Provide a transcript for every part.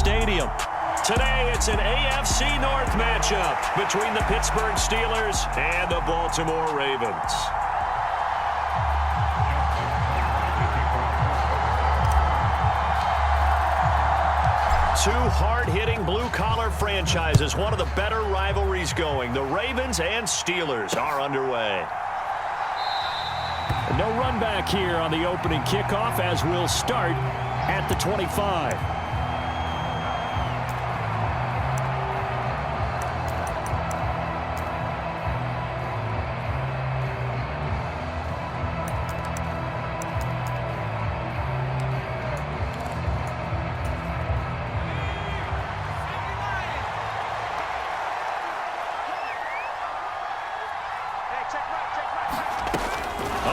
Stadium. Today, it's an AFC North matchup between the Pittsburgh Steelers and the Baltimore Ravens. Two hard-hitting blue-collar franchises, one of the better rivalries going. The Ravens and Steelers are underway. No run back here on the opening kickoff as we'll start at the 25.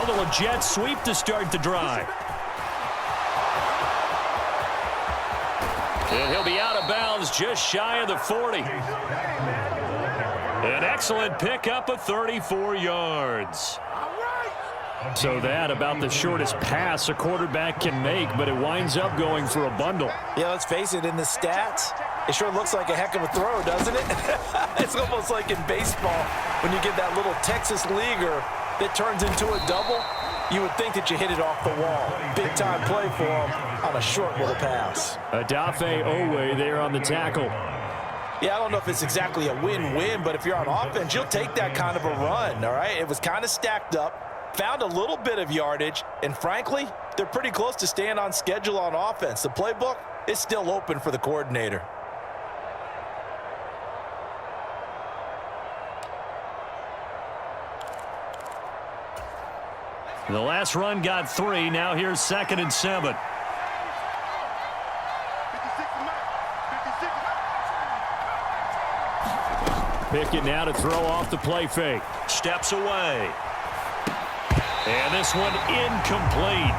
A jet sweep to start the drive. And he'll be out of bounds just shy of the 40. An excellent pickup of 34 yards. So that about the shortest pass a quarterback can make, but it winds up going for a bundle. Yeah, let's face it, in the stats, it sure looks like a heck of a throw, doesn't it? It's almost like in baseball when you get that little Texas leaguer that turns into a double. You would think that you hit it off the wall. Big-time play for him on a short little pass. Adafe Owe there on the tackle. Yeah, I don't know if it's exactly a win-win, but if you're on offense, you'll take that kind of a run, all right? It was kind of stacked up, found a little bit of yardage, and frankly, they're pretty close to staying on schedule on offense. The playbook is still open for the coordinator. The last run got 3. Now here's 2nd and 7. Pickett now to throw off the play fake. Steps away. And this one incomplete.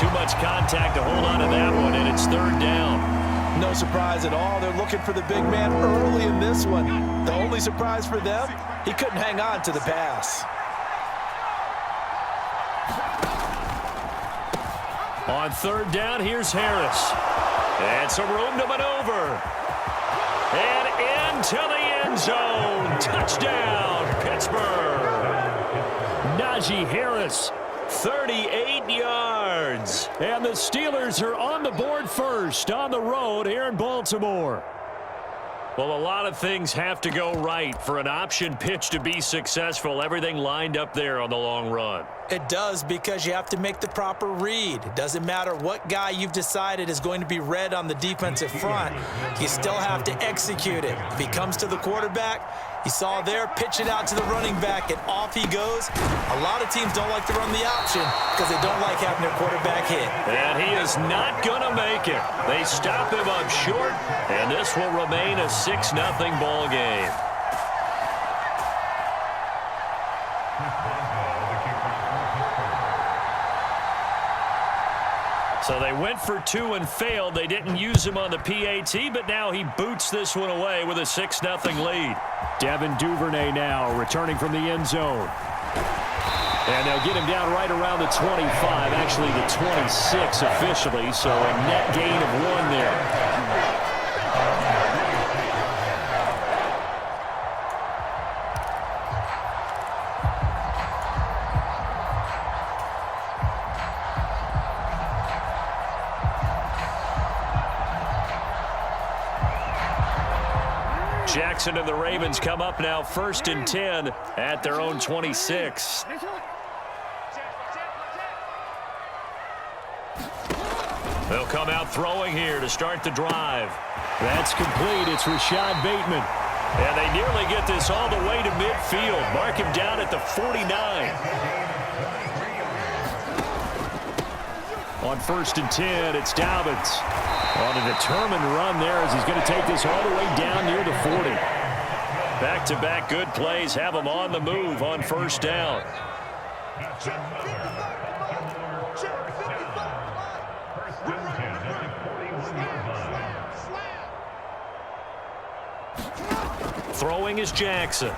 Too much contact to hold on to that one, and it's 3rd down. No surprise at all. They're looking for the big man early in this one. The only surprise for them, he couldn't hang on to the pass. On 3rd down, here's Harris. And some room to maneuver. And into the end zone. Touchdown, Pittsburgh. Najee Harris, 38 yards. And the Steelers are on the board first on the road here in Baltimore. Well, a lot of things have to go right for an option pitch to be successful. Everything lined up there on the long run. It does, because you have to make the proper read. It doesn't matter what guy you've decided is going to be read on the defensive front. You still have to execute it. If he comes to the quarterback, you saw there, pitch it out to the running back, and off he goes. A lot of teams don't like to run the option because they don't like having their quarterback hit. And he is not going to make it. They stop him up short, and this will remain a 6-0 ball game. So they went for 2 and failed. They didn't use him on the PAT, but now he boots this one away with a 6-0 lead. Devin Duvernay now returning from the end zone. And they'll get him down right around the 25, actually the 26 officially, so a net gain of 1 there. Jackson and the Ravens come up now 1st and 10 at their own 26. They'll come out throwing here to start the drive. That's complete. It's Rashad Bateman. And they nearly get this all the way to midfield. Mark him down at the 49. On 1st and 10, it's Dobbins. On a determined run there as he's going to take this all the way down near the 40. Back-to-back good plays have him on the move on 1st down. Throwing is Jackson.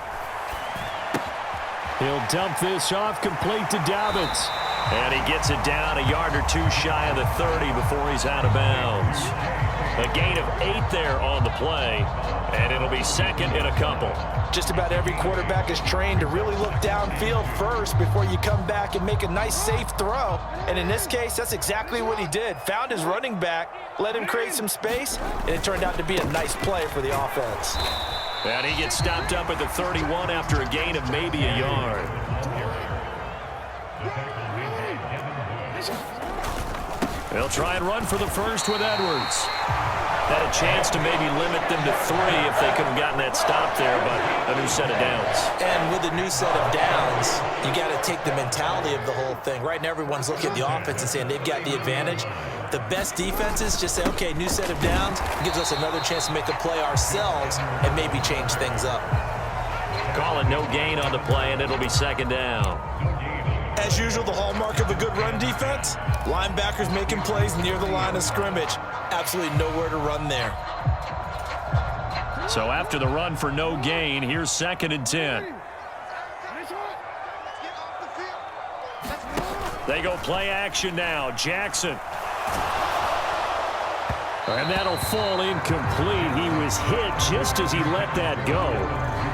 He'll dump this off complete to Dobbins. And he gets it down a yard or 2 shy of the 30 before he's out of bounds. A gain of 8 there on the play, and it'll be second and a couple. Just about every quarterback is trained to really look downfield first before you come back and make a nice, safe throw. And in this case, that's exactly what he did. Found his running back, let him create some space, and it turned out to be a nice play for the offense. And he gets stopped up at the 31 after a gain of maybe a yard. They'll try and run for the first with Edwards. Had a chance to maybe limit them to 3 if they could have gotten that stop there, but a new set of downs. And with a new set of downs, you got to take the mentality of the whole thing. Right now, everyone's looking at the offense and saying they've got the advantage. The best defenses just say, okay, new set of downs. It gives us another chance to make a play ourselves and maybe change things up. Call it no gain on the play, and it'll be second down. As usual, the hallmark of a good run defense, linebackers making plays near the line of scrimmage. Absolutely nowhere to run there. So after the run for no gain, here's second and 10. They go play action now. Jackson. And that'll fall incomplete. He was hit just as he let that go.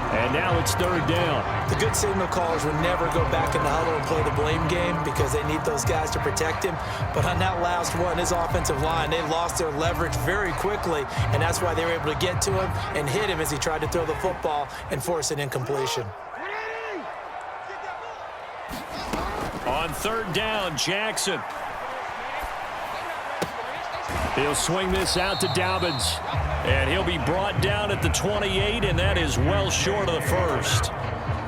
And now it's third down. The good signal callers would never go back in the huddle and play the blame game because they need those guys to protect him. But on that last one, his offensive line, they lost their leverage very quickly, and that's why they were able to get to him and hit him as he tried to throw the football and force an incompletion. On third down, Jackson. He'll swing this out to Dobbins. And he'll be brought down at the 28, and that is well short of the first.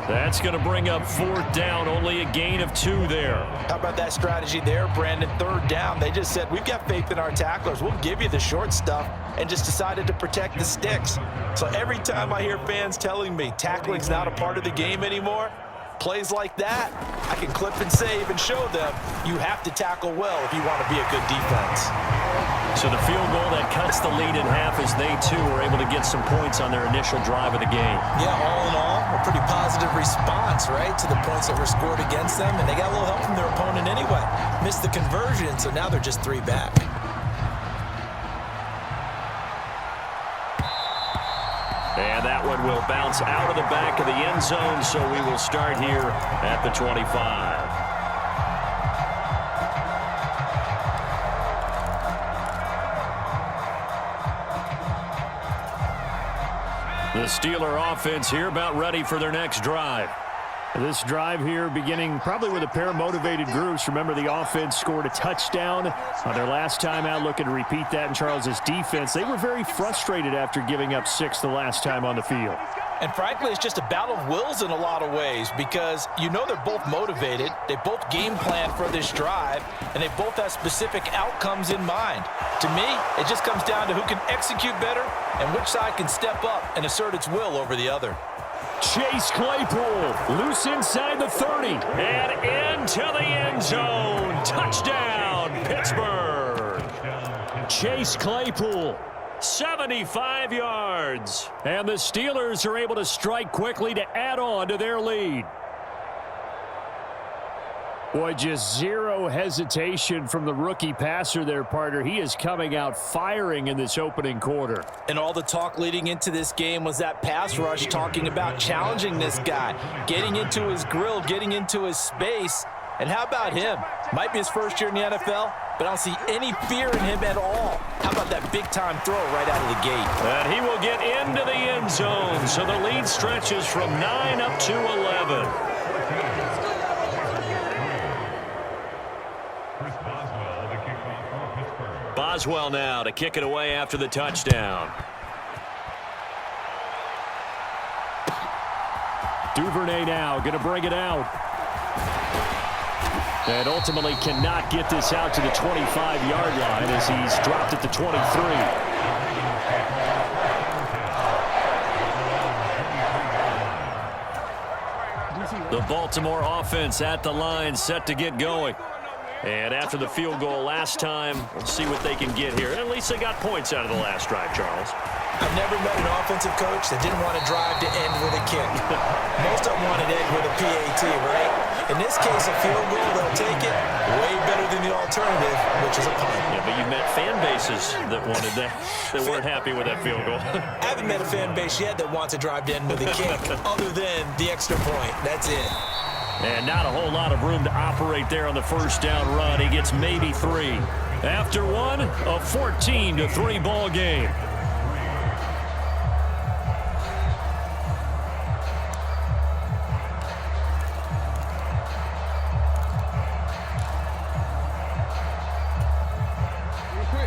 That's going to bring up fourth down, only a gain of 2 there. How about that strategy there, Brandon? Third down, they just said, we've got faith in our tacklers. We'll give you the short stuff, and just decided to protect the sticks. So every time I hear fans telling me tackling's not a part of the game anymore, plays like that, I can clip and save and show them you have to tackle well if you want to be a good defense. So the field goal that cuts the lead in half as they, too, were able to get some points on their initial drive of the game. Yeah, all in all, a pretty positive response, right, to the points that were scored against them, and they got a little help from their opponent anyway. Missed the conversion, so now they're just 3 back. And that one will bounce out of the back of the end zone, so we will start here at the 25. The Steeler offense here about ready for their next drive. This drive here beginning probably with a pair of motivated groups. Remember, the offense scored a touchdown on their last time out, looking to repeat that in Charles's defense. They were very frustrated after giving up 6 the last time on the field. And frankly, it's just a battle of wills in a lot of ways because you know they're both motivated, they both game plan for this drive, and they both have specific outcomes in mind. To me, it just comes down to who can execute better and which side can step up and assert its will over the other. Chase Claypool, loose inside the 30. And into the end zone. Touchdown, Pittsburgh. Chase Claypool. 75 yards. And the Steelers are able to strike quickly to add on to their lead. Boy, just zero hesitation from the rookie passer there, partner. He is coming out firing in this opening quarter. And all the talk leading into this game was that pass rush talking about challenging this guy, getting into his grill, getting into his space. And how about him? Might be his first year in the NFL, but I don't see any fear in him at all. How about that big-time throw right out of the gate? And he will get into the end zone, so the lead stretches from 9 up to 11. Boswell now to kick it away after the touchdown. Duvernay now going to bring it out. And ultimately cannot get this out to the 25-yard line as he's dropped at the 23. The Baltimore offense at the line, set to get going. And after the field goal last time, we'll see what they can get here. At least they got points out of the last drive, Charles. I've never met an offensive coach that didn't want to drive to end with a kick. Most of them want to end with a PAT, right? In this case, a field goal, they'll take it way better than the alternative, which is a punt. Yeah, but you've met fan bases that wanted that, that weren't happy with that field goal. I haven't met a fan base yet that wants to drive in with a kick other than the extra point. That's it. And not a whole lot of room to operate there on the first down run. He gets maybe 3. After one, a 14-3 ball game.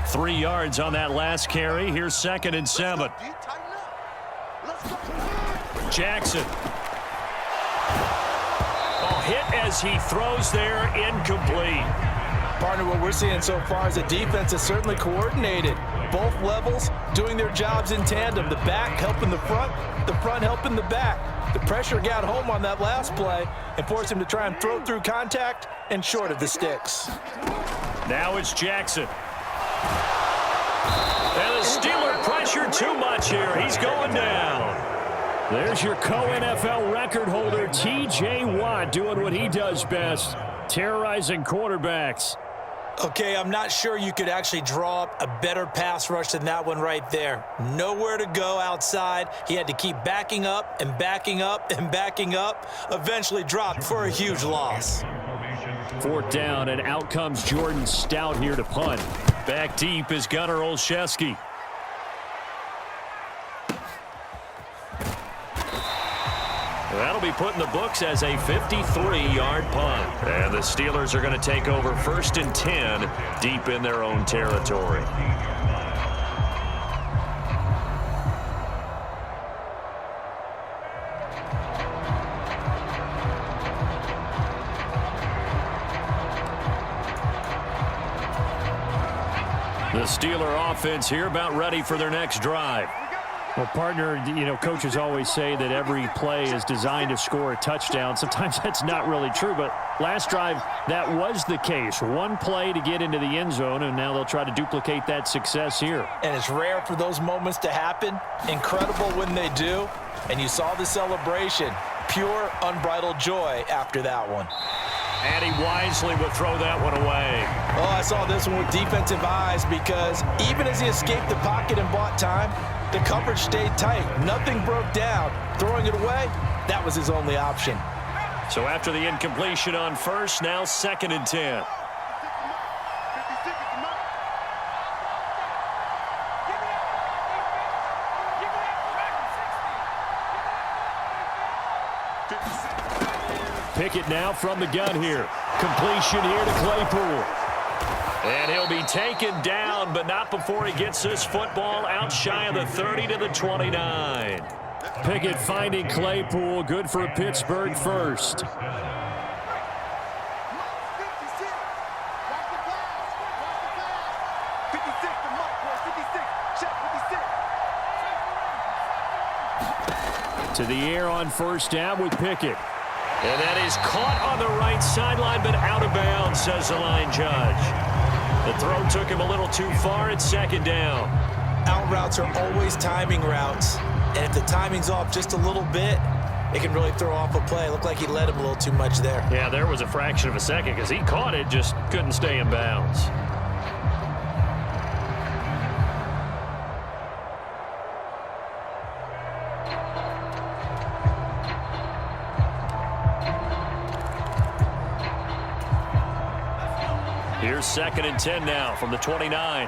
Three yards on that last carry. Here's 2nd and 7. Jackson. Hit as he throws there, incomplete. Partner, what we're seeing so far is the defense is certainly coordinated. Both levels doing their jobs in tandem. The back helping the front helping the back. The pressure got home on that last play and forced him to try and throw through contact and short of the sticks. Now it's Jackson. And the Steeler pressure too much here. He's going down. There's your co-NFL record holder, T.J. Watt, doing what he does best, terrorizing quarterbacks. Okay, I'm not sure you could actually draw up a better pass rush than that one right there. Nowhere to go outside. He had to keep backing up and backing up and backing up. Eventually dropped for a huge loss. 4th down, and out comes Jordan Stout here to punt. Back deep is Gunnar Olszewski. That'll be put in the books as a 53-yard punt. And the Steelers are going to take over 1st and 10 deep in their own territory. The Steeler offense here about ready for their next drive. Well, partner, you know, coaches always say that every play is designed to score a touchdown. Sometimes that's not really true, but last drive, that was the case. One play to get into the end zone, and now they'll try to duplicate that success here. And it's rare for those moments to happen. Incredible when they do. And you saw the celebration. Pure, unbridled joy after that one. And he wisely would throw that one away. Oh, I saw this one with defensive eyes because even as he escaped the pocket and bought time, the coverage stayed tight. Nothing broke down. Throwing it away, that was his only option. So after the incompletion on first, now 2nd and 10. Pickett now from the gun here. Completion here to Claypool. And he'll be taken down, but not before he gets this football out shy of the 30 to the 29. Pickett finding Claypool. Good for a Pittsburgh first. To the air on 1st down with Pickett. And that is caught on the right sideline, but out of bounds, says the line judge. The throw took him a little too far at 2nd down. Out routes are always timing routes. And if the timing's off just a little bit, it can really throw off a play. It looked like he led him a little too much there. Yeah, there was a fraction of a second because he caught it, just couldn't stay in bounds. Here's 2nd and 10 now from the 29.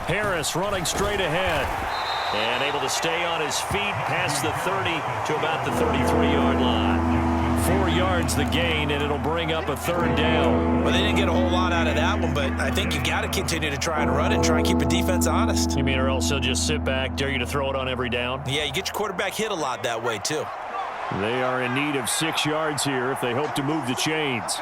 Harris running straight ahead and able to stay on his feet past the 30 to about the 33-yard line. 4 yards the gain, and it'll bring up a 3rd down. Well, they didn't get a whole lot out of that one, but I think you got to continue to try and run and try and keep the defense honest. You mean or else he'll just sit back, dare you to throw it on every down? Yeah, you get your quarterback hit a lot that way, too. They are in need of 6 yards here if they hope to move the chains.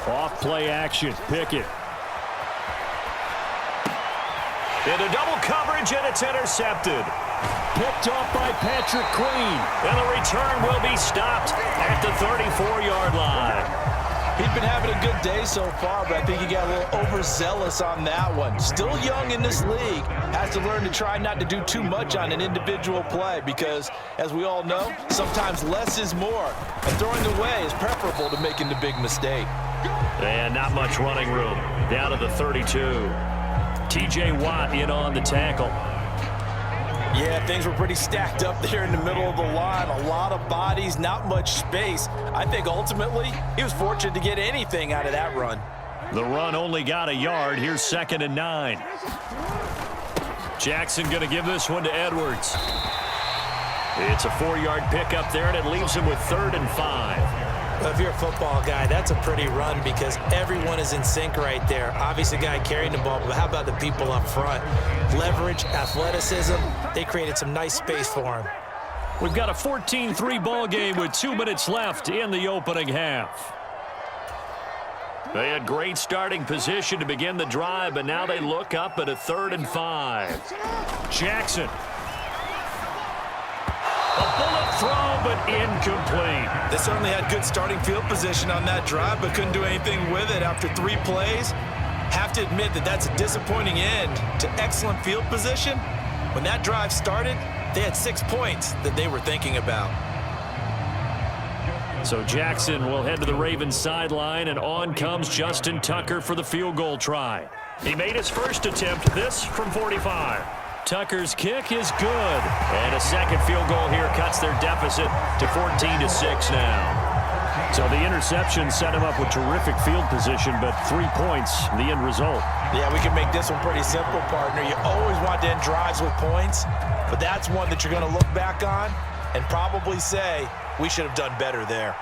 Off play action, Pickett. Into double coverage, and it's intercepted. Picked off by Patrick Queen. And the return will be stopped at the 34-yard line. He's been having a good day so far, but I think he got a little overzealous on that one. Still young in this league. Has to learn to try not to do too much on an individual play because, as we all know, sometimes less is more. And throwing away is preferable to making the big mistake. And not much running room. Down to the 32. T.J. Watt in on the tackle. Yeah, things were pretty stacked up there in the middle of the line. A lot of bodies, not much space. I think ultimately he was fortunate to get anything out of that run. The run only got a yard. Here's 2nd and 9. Jackson going to give this one to Edwards. It's a 4-yard pickup there, and it leaves him with 3rd and 5. Well, if you're a football guy, that's a pretty run because everyone is in sync right there. Obviously, the guy carrying the ball, but how about the people up front? Leverage, athleticism, they created some nice space for him. We've got a 14-3 ball game with 2 minutes left in the opening half. They had great starting position to begin the drive, but now they look up at a 3rd and 5. Jackson. A bullet throw, but incomplete. They certainly had good starting field position on that drive, but couldn't do anything with it after 3 plays. Have to admit that that's a disappointing end to excellent field position. When that drive started, they had 6 points that they were thinking about. So Jackson will head to the Ravens sideline, and on comes Justin Tucker for the field goal try. He made his first attempt, this from 45. Tucker's kick is good, and a second field goal here cuts their deficit to 14-6 now. So the interception set him up with terrific field position, but 3 points, the end result. Yeah, we can make this one pretty simple, partner. You always want to end drives with points, but that's one that you're going to look back on and probably say, we should have done better there.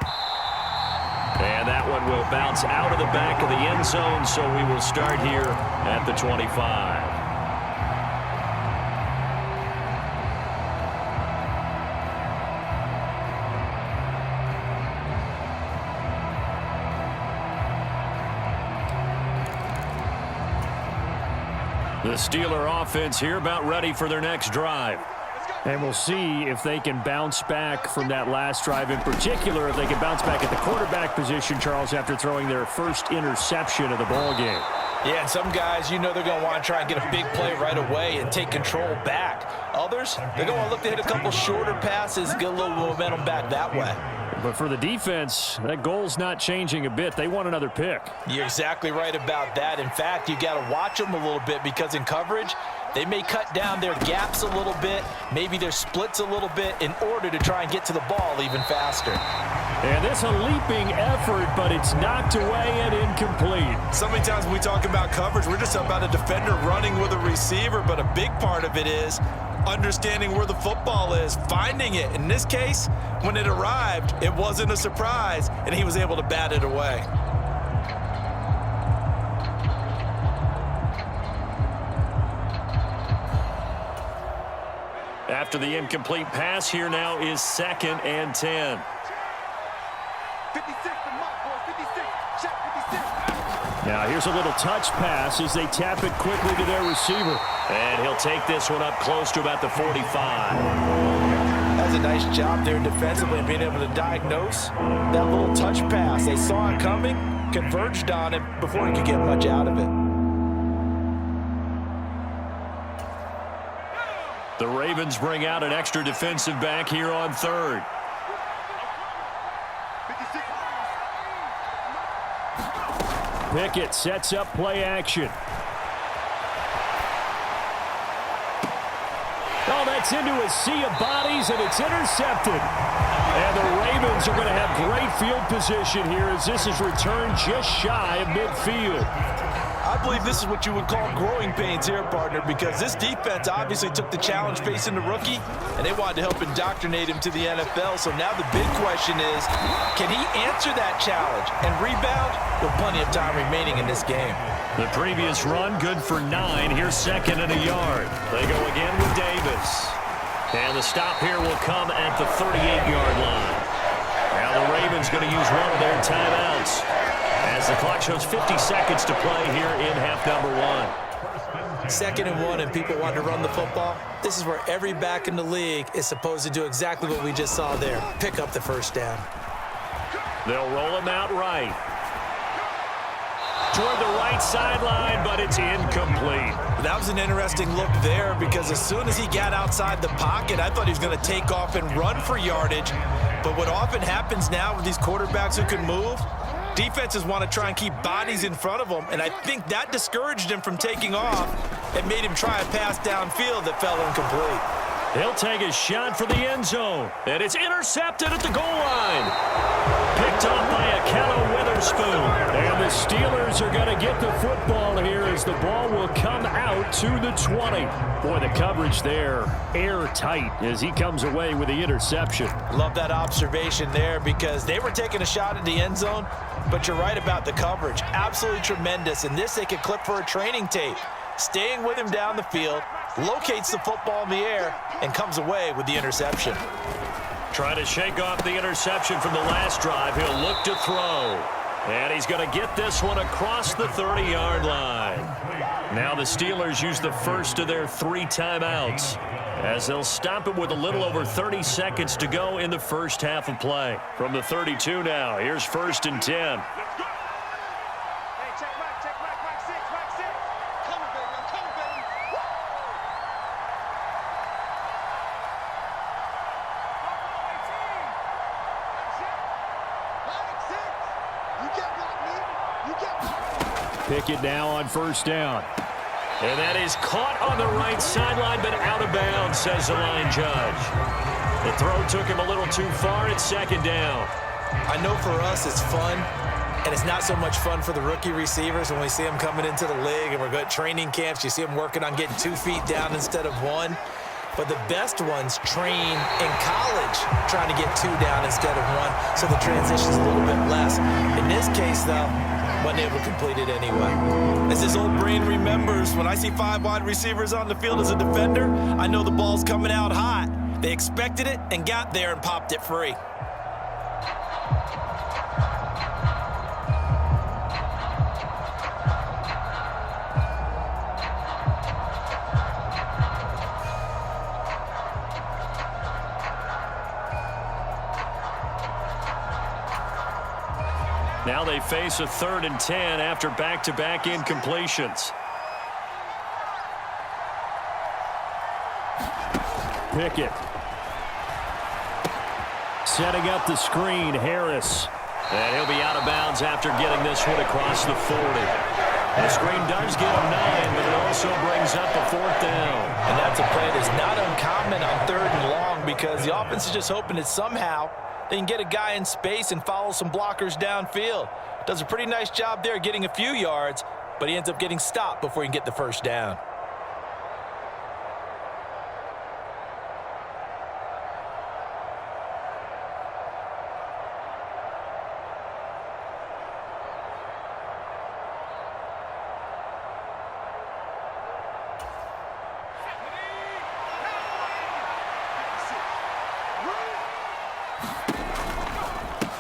And that one will bounce out of the back of the end zone, so we will start here at the 25. The Steeler offense here about ready for their next drive. And we'll see if they can bounce back from that last drive, in particular if they can bounce back at the quarterback position, Charles, after throwing their first interception of the ball game. Yeah, and some guys, you know they're going to want to try and get a big play right away and take control back. Others, they're going to look to hit a couple shorter passes, get a little momentum back that way. But for the defense, that goal's not changing a bit. They want another pick. You're exactly right about that. In fact, you got to watch them a little bit because in coverage, they may cut down their gaps a little bit, maybe their splits a little bit in order to try and get to the ball even faster. And this a leaping effort, but it's knocked away and incomplete. So many times when we talk about coverage, we're just about a defender running with a receiver, but a big part of it is understanding where the football is, finding it. In this case, when it arrived, it wasn't a surprise, and he was able to bat it away. After the incomplete pass, here now is 2nd and 10. 56, check 56. Now here's a little touch pass as they tap it quickly to their receiver. And he'll take this one up close to about the 45. That's a nice job there defensively being able to diagnose that little touch pass. They saw it coming, converged on it before he could get much out of it. The Ravens bring out an extra defensive back here on 3rd. Pickett sets up play action. Oh, that's into a sea of bodies, and it's intercepted. And the Ravens are going to have great field position here as this is returned just shy of midfield. I believe this is what you would call growing pains here, partner, because this defense obviously took the challenge facing the rookie, and they wanted to help indoctrinate him to the NFL. So now the big question is, can he answer that challenge and rebound with plenty of time remaining in this game? The previous run, good for 9. Here's 2nd and a yard. They go again with Davis. And the stop here will come at the 38-yard line. Now the Ravens going to use one of their timeouts as the clock shows 50 seconds to play here in half number 1. 2nd and 1 and people want to run the football, this is where every back in the league is supposed to do exactly what we just saw there, pick up the first down. They'll roll him out right. Toward the right sideline, but it's incomplete. That was an interesting look there because as soon as he got outside the pocket, I thought he was going to take off and run for yardage. But what often happens now with these quarterbacks who can move, defenses want to try and keep bodies in front of them, and I think that discouraged him from taking off and made him try a pass downfield that fell incomplete. He'll take a shot for the end zone, and it's intercepted at the goal line. Picked off by Akello Witherspoon. And the Steelers are going to get the football here as the ball will come out to the 20. Boy, the coverage there, airtight as he comes away with the interception. Love that observation there because they were taking a shot at the end zone, but you're right about the coverage. Absolutely tremendous. And this they could clip for a training tape. Staying with him down the field, locates the football in the air, and comes away with the interception. Trying to shake off the interception from the last drive. He'll look to throw. And he's going to get this one across the 30-yard line. Now the Steelers use the first of their 3 timeouts as they'll stop it with a little over 30 seconds to go in the first half of play. From the 32 now, here's 1st and 10. Pickett now on 1st down. And that is caught on the right sideline, but out of bounds, says the line judge. The throw took him a little too far. It's 2nd down. I know for us it's fun, and it's not so much fun for the rookie receivers when we see them coming into the league and we're going to training camps. You see them working on getting 2 feet down instead of 1. But the best ones train in college trying to get 2 down instead of 1, so the transition's a little bit less. In this case, though, wasn't able to complete it anyway. As his old brain remembers, when I see 5 wide receivers on the field as a defender, I know the ball's coming out hot. They expected it and got there and popped it free. Now they face a 3rd and 10 after back-to-back incompletions. Pickett. Setting up the screen, Harris. And he'll be out of bounds after getting this one across the 40. The screen does get him 9, but it also brings up a 4th down. And that's a play that's not uncommon on 3rd and long because the offense is just hoping that somehow they can get a guy in space and follow some blockers downfield. Does a pretty nice job there getting a few yards, but he ends up getting stopped before he can get the first down.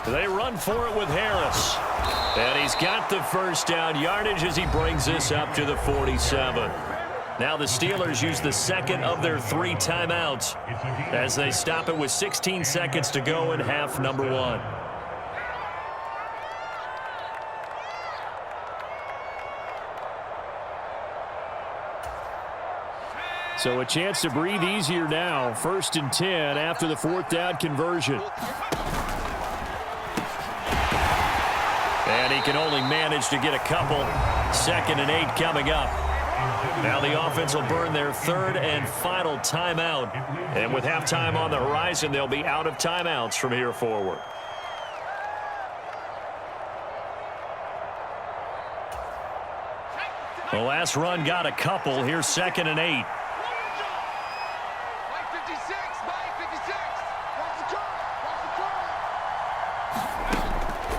They run for it with Harris. And he's got the first down yardage as he brings this up to the 47. Now the Steelers use the 2nd of their 3 timeouts as they stop it with 16 seconds to go in half number 1. So a chance to breathe easier now. 1st and 10 after the 4th down conversion. And he can only manage to get a couple. 2nd and 8 coming up. Now the offense will burn their 3rd and final timeout. And with halftime on the horizon, they'll be out of timeouts from here forward. The last run got a couple. Here's 2nd and 8.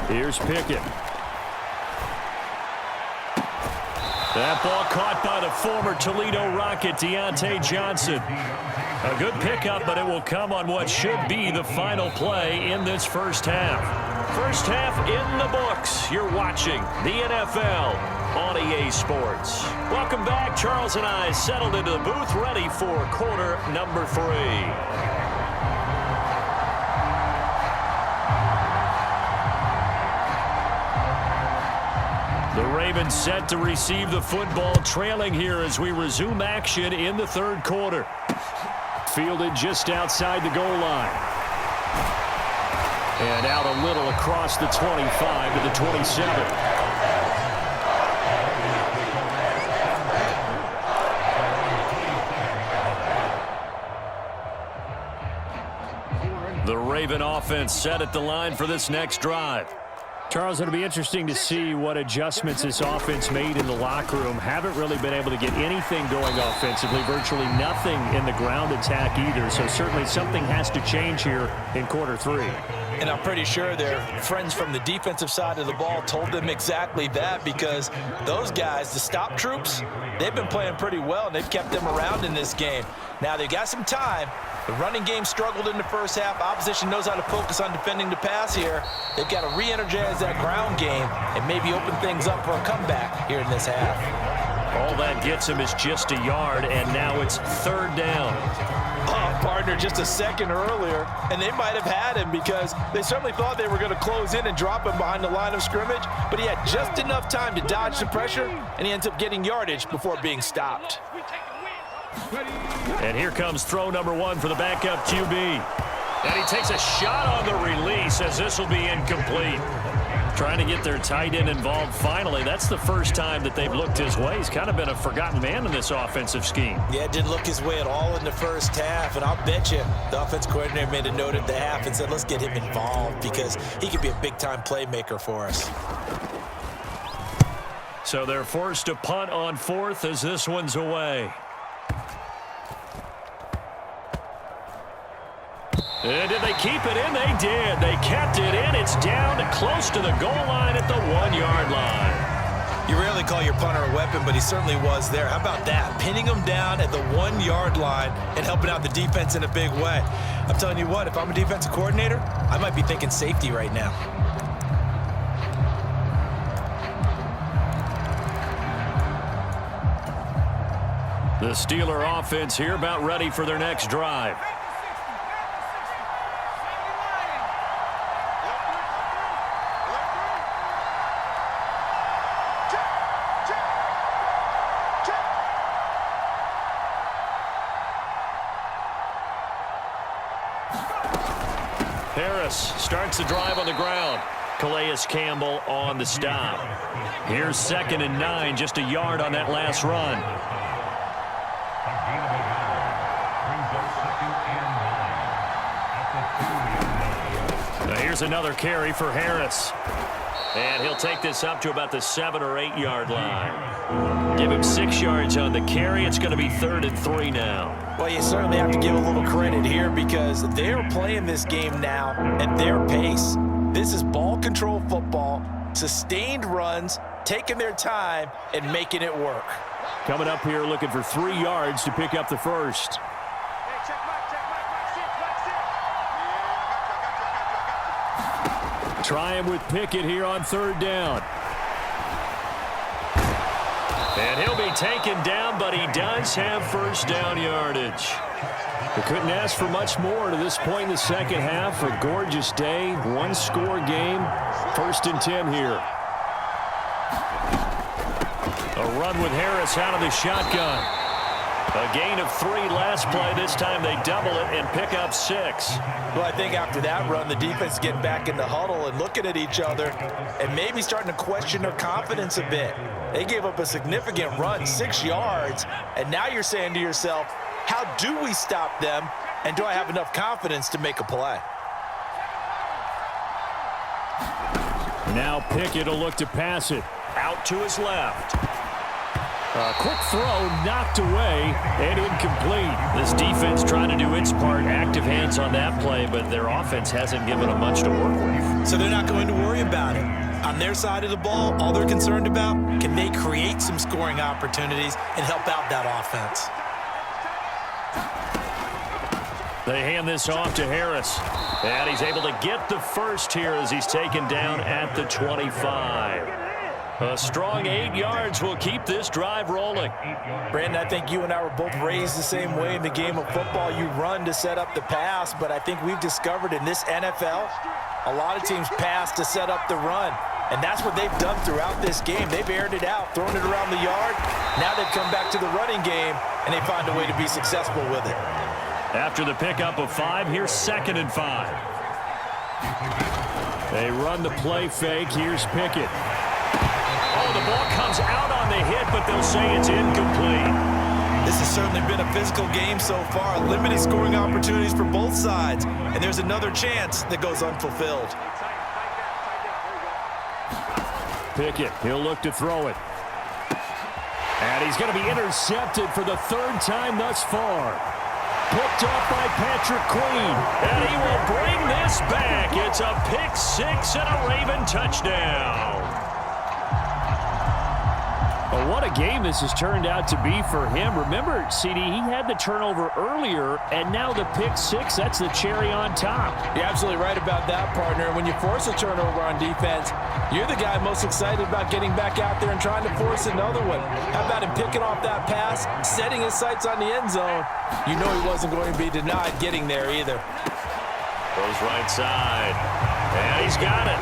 Here's Pickett. That ball caught by the former Toledo Rocket, Deontay Johnson. A good pickup, but it will come on what should be the final play in this first half. First half in the books. You're watching the NFL on EA Sports. Welcome back. Charles and I settled into the booth, ready for quarter number 3. The Ravens set to receive the football, trailing here as we resume action in the third quarter. Fielded just outside the goal line. And out a little across the 25 to the 27. The Raven offense set at the line for this next drive. Charles, it'll be interesting to see what adjustments this offense made in the locker room. Haven't really been able to get anything going offensively, virtually nothing in the ground attack either. So certainly something has to change here in quarter 3. And I'm pretty sure their friends from the defensive side of the ball told them exactly that, because those guys, the stop troops, they've been playing pretty well, and they've kept them around in this game. Now, they've got some time. The running game struggled in the first half. Opposition knows how to focus on defending the pass here. They've got to re-energize that ground game and maybe open things up for a comeback here in this half. All that gets him is just a yard, and now it's third down. Partner, just a second earlier, and they might have had him because they certainly thought they were going to close in and drop him behind the line of scrimmage, but he had just enough time to dodge the pressure, and he ends up getting yardage before being stopped. And here comes throw number 1 for the backup QB. And he takes a shot on the release as this will be incomplete. Trying to get their tight end involved finally. That's the first time that they've looked his way. He's kind of been a forgotten man in this offensive scheme. Yeah, it didn't look his way at all in the first half, and I'll bet you the offense coordinator made a note at the half and said, let's get him involved because he could be a big-time playmaker for us. So they're forced to punt on 4th as this one's away. And did they keep it in? They did. They kept it in. It's down close to the goal line at the 1-yard line. You rarely call your punter a weapon, but he certainly was there. How about that? Pinning him down at the 1-yard line and helping out the defense in a big way. I'm telling you what, if I'm a defensive coordinator, I might be thinking safety right now. The Steeler offense here about ready for their next drive. Harris starts the drive on the ground. Calais Campbell on the stop. Here's 2nd and 9, just a yard on that last run. Now here's another carry for Harris. And he'll take this up to about the 7 or 8 yard line. Give him 6 yards on the carry. It's going to be 3rd and 3 now. Well, you certainly have to give a little credit here because they're playing this game now at their pace. This is ball control football, sustained runs, taking their time, and making it work. Coming up here looking for 3 yards to pick up the first. Try him with Pickett here on 3rd down. And he'll be taken down, but he does have first down yardage. They couldn't ask for much more to this point in the second half. A gorgeous day, 1-score game. 1st and 10 here. A run with Harris out of the shotgun. A gain of 3 last play. This time they double it and pick up 6. Well, I think after that run, the defense is getting back in the huddle and looking at each other and maybe starting to question their confidence a bit. They gave up a significant run, 6 yards, and now you're saying to yourself, how do we stop them, and do I have enough confidence to make a play? Now Pickett will look to pass it. Out to his left. A quick throw knocked away and incomplete. This defense trying to do its part. Active hands on that play, but their offense hasn't given them much to work with. So they're not going to worry about it. On their side of the ball, all they're concerned about, can they create some scoring opportunities and help out that offense? They hand this off to Harris. And he's able to get the first here as he's taken down at the 25. A strong 8 yards will keep this drive rolling. Brandon, I think you and I were both raised the same way in the game of football. You run to set up the pass, but I think we've discovered in this NFL, a lot of teams pass to set up the run. And that's what they've done throughout this game. They've aired it out, thrown it around the yard. Now they've come back to the running game, and they find a way to be successful with it. After the pickup of 5, here's 2nd and 5. They run the play fake. Here's Pickett. Oh, the ball comes out on the hit, but they'll say it's incomplete. This has certainly been a physical game so far. Limited scoring opportunities for both sides. And there's another chance that goes unfulfilled. Pickett, he'll look to throw it. And he's going to be intercepted for the 3rd time thus far. Picked off by Patrick Queen. And he will bring this back. It's a pick 6 and a Raven touchdown. Well, what a game this has turned out to be for him. Remember, CD, he had the turnover earlier, and now the pick 6, that's the cherry on top. You're absolutely right about that, partner. When you force a turnover on defense, you're the guy most excited about getting back out there and trying to force another one. How about him picking off that pass, setting his sights on the end zone? You know he wasn't going to be denied getting there either. Goes right side. And he's got it.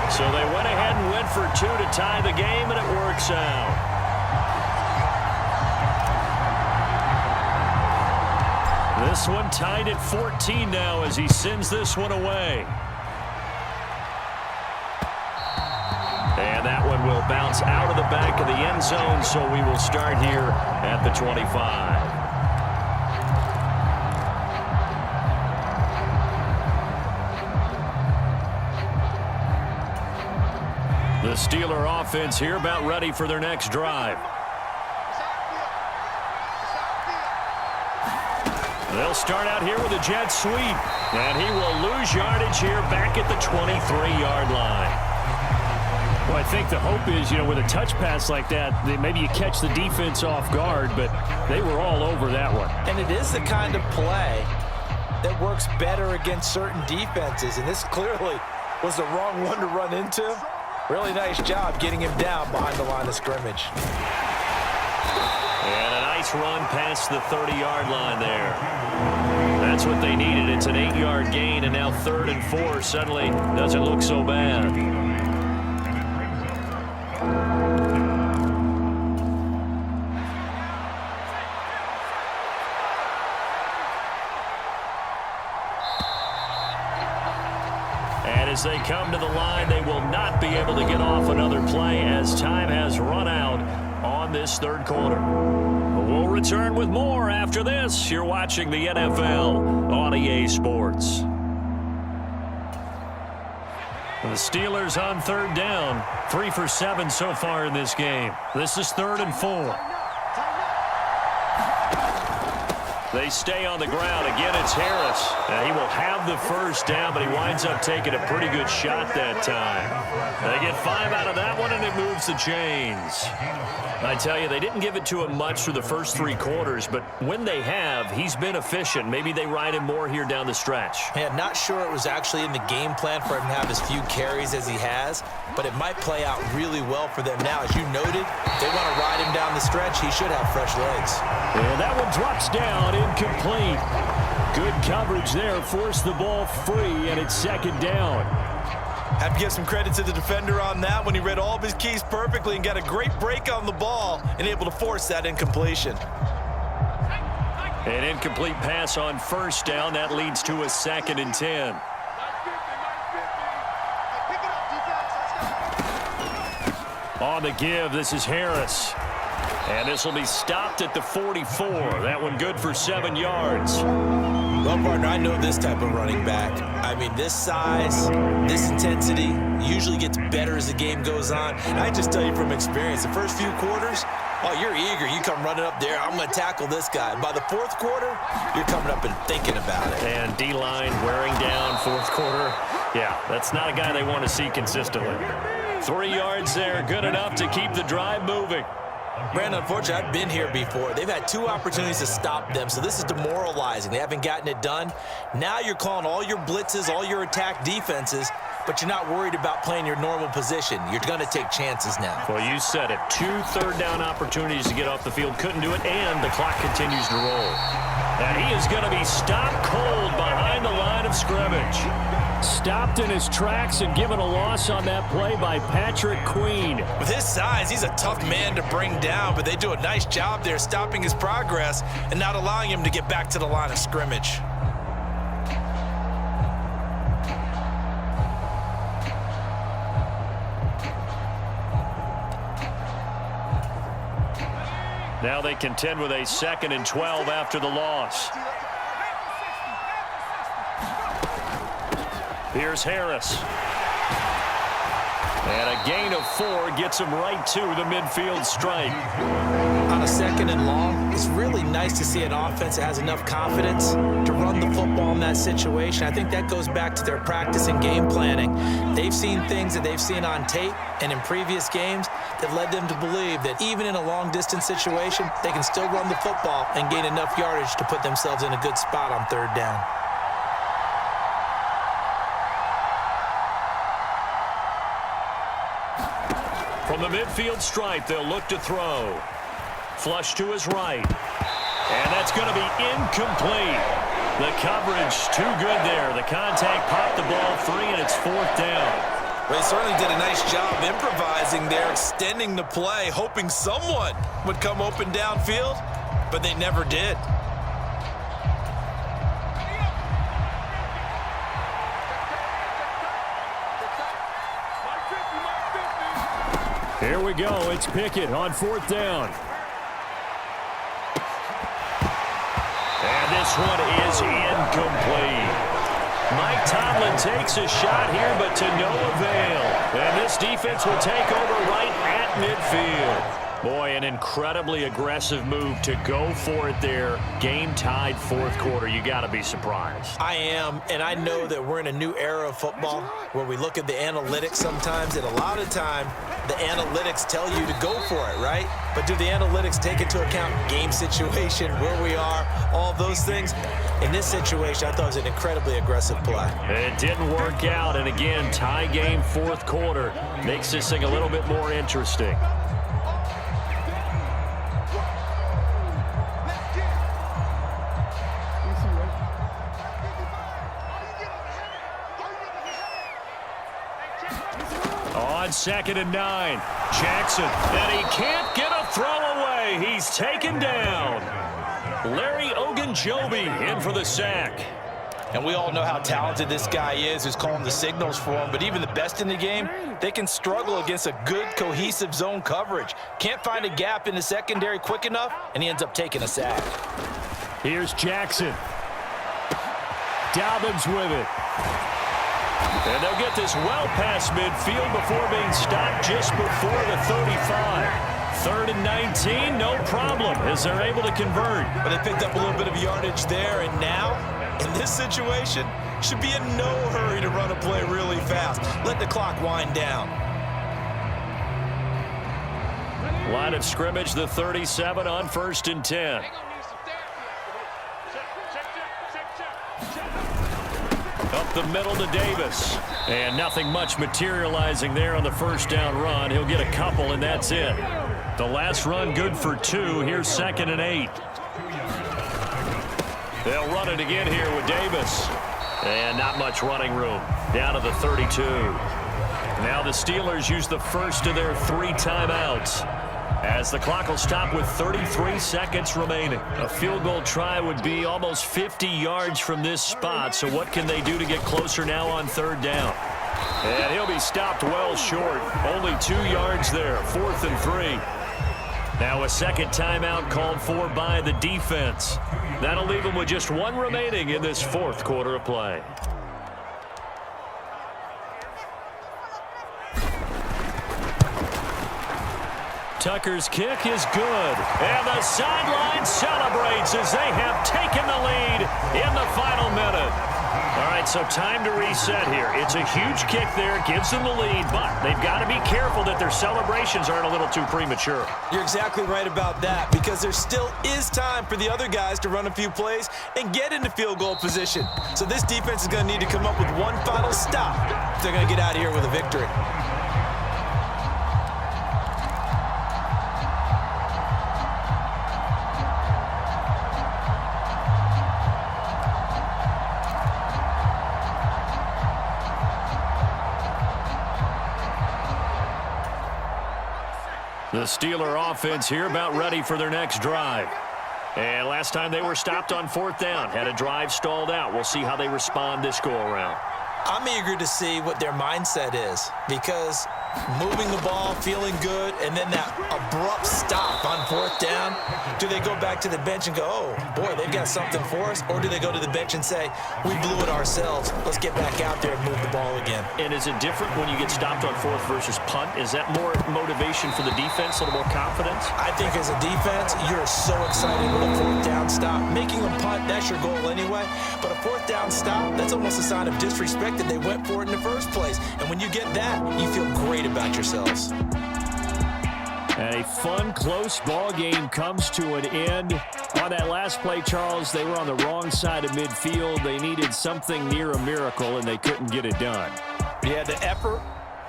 So they went ahead and went for 2 to tie the game, and it works out. This one tied at 14 now as he sends this one away. And that one will bounce out of the back of the end zone, so we will start here at the 25. The Steeler offense here about ready for their next drive. They'll start out here with a jet sweep. And he will lose yardage here back at the 23-yard line. Well, I think the hope is, with a touch pass like that, maybe you catch the defense off guard, but they were all over that one. And it is the kind of play that works better against certain defenses. And this clearly was the wrong one to run into. Really nice job getting him down behind the line of scrimmage. And a nice run past the 30-yard line there. That's what they needed. It's an 8-yard gain, and now 3rd and 4 suddenly doesn't look so bad. As they come to the line, they will not be able to get off another play as time has run out on this 3rd quarter. We'll return with more after this. You're watching the NFL on EA Sports. The Steelers on 3rd down, 3 for 7 so far in this game. This is 3rd and 4. They stay on the ground. Again, it's Harris. And he will have the 1st down, but he winds up taking a pretty good shot that time. They get 5 out of that one, and it moves the chains. I tell you, they didn't give it to him much through the first 3 quarters, but when they have, he's been efficient. Maybe they ride him more here down the stretch. Yeah, not sure it was actually in the game plan for him to have as few carries as he has, but it might play out really well for them now. As you noted, if they want to ride him down the stretch, he should have fresh legs. And that one drops down, incomplete. Good coverage there, forced the ball free, and it's 2nd down. Have to give some credit to the defender on that when he read all of his keys perfectly and got a great break on the ball and able to force that incompletion. An incomplete pass on 1st down. That leads to a 2nd and 10. On the give, this is Harris. And this will be stopped at the 44. That one good for 7 yards. Well, partner, I know this type of running back. I mean, this size, this intensity usually gets better as the game goes on. And I just tell you from experience, the first few quarters, oh, you're eager. You come running up there, I'm going to tackle this guy. By the 4th quarter, you're coming up and thinking about it. And D-line wearing down 4th quarter. Yeah, that's not a guy they want to see consistently. 3 yards there, good enough to keep the drive moving. Brandon, unfortunately, I've been here before. They've had 2 opportunities to stop them, so this is demoralizing. They haven't gotten it done. Now you're calling all your blitzes, all your attack defenses, but you're not worried about playing your normal position. You're going to take chances now. Well, you said it. 2 third-down opportunities to get off the field. Couldn't do it, and the clock continues to roll. And he is going to be stopped cold behind the line of scrimmage. Stopped in his tracks and given a loss on that play by Patrick Queen. With his size, he's a tough man to bring down, but they do a nice job there stopping his progress and not allowing him to get back to the line of scrimmage. Now they contend with a 2nd and 12 after the loss. Here's Harris. And a gain of 4 gets him right to the midfield stripe. On a 2nd and long, it's really nice to see an offense that has enough confidence to run the football in that situation. I think that goes back to their practice and game planning. They've seen things that they've seen on tape and in previous games that led them to believe that even in a long-distance situation, they can still run the football and gain enough yardage to put themselves in a good spot on 3rd down. From the midfield stripe, they'll look to throw. Flush to his right. And that's going to be incomplete. The coverage too good there. The contact popped the ball free, and it's 4th down. Well, they certainly did a nice job improvising there, extending the play, hoping someone would come open downfield, but they never did. Here we go. It's Pickett on 4th down. And this one is incomplete. Mike Tomlin takes a shot here, but to no avail. And this defense will take over right at midfield. Boy, an incredibly aggressive move to go for it there. Game tied 4th quarter. You got to be surprised. I am, and I know that we're in a new era of football where we look at the analytics sometimes, and a lot of time the analytics tell you to go for it, right? But do the analytics take into account game situation, where we are, all those things? In this situation, I thought it was an incredibly aggressive play. It didn't work out, and again, tie game 4th quarter makes this thing a little bit more interesting. On 2nd and 9, Jackson, and he can't get a throw away. He's taken down. Larry Ogunjobi in for the sack. And we all know how talented this guy is who's calling the signals for him, but even the best in the game, they can struggle against a good, cohesive zone coverage. Can't find a gap in the secondary quick enough, and he ends up taking a sack. Here's Jackson. Dobbins with it. And they'll get this well past midfield before being stopped just before the 35. 3rd and 19, no problem, as they're able to convert. But they picked up a little bit of yardage there, and now, in this situation, should be in no hurry to run a play really fast. Let the clock wind down. Line of scrimmage, the 37 on 1st and 10. Up the middle to Davis. And nothing much materializing there on the 1st down run. He'll get a couple, and that's it. The last run good for 2. Here's 2nd and 8. They'll run it again here with Davis. And not much running room. Down to the 32. Now the Steelers use the first of their 3 timeouts, as the clock will stop with 33 seconds remaining. A field goal try would be almost 50 yards from this spot, so what can they do to get closer now on 3rd down? And he'll be stopped well short. Only 2 yards there, 4th and 3. Now a second timeout called for by the defense. That'll leave them with just 1 remaining in this 4th quarter of play. Tucker's kick is good. And the sideline celebrates as they have taken the lead in the final minute. All right, so time to reset here. It's a huge kick there, gives them the lead, but they've got to be careful that their celebrations aren't a little too premature. You're exactly right about that, because there still is time for the other guys to run a few plays and get into field goal position. So this defense is going to need to come up with one final stop if they're going to get out of here with a victory. The Steeler offense here about ready for their next drive. And last time they were stopped on 4th down, had a drive stalled out. We'll see how they respond this go-around. I'm eager to see what their mindset is, because moving the ball, feeling good, and then that abrupt stop on 4th down, do they go back to the bench and go, oh, boy, they've got something for us? Or do they go to the bench and say, we blew it ourselves, let's get back out there and move the ball again? And is it different when you get stopped on 4th versus punt? Is that more motivation for the defense, a little more confidence? I think as a defense, you're so excited with a 4th down stop. Making them punt, that's your goal anyway. But a 4th down stop, that's almost a sign of disrespect that they went for it in the first place. And when you get that, you feel great about yourselves. And a fun, close ball game comes to an end. On that last play, Charles, they were on the wrong side of midfield. They needed something near a miracle, and they couldn't get it done. Yeah, the effort,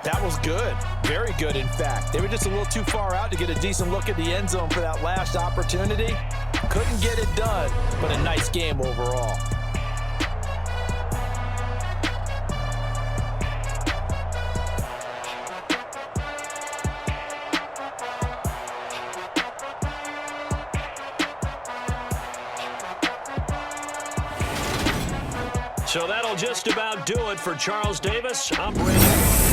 that was good. Very good, in fact. They were just a little too far out to get a decent look at the end zone for that last opportunity. Couldn't get it done, but a nice game overall. So that'll just about do it for Charles Davis. I'm Brandon.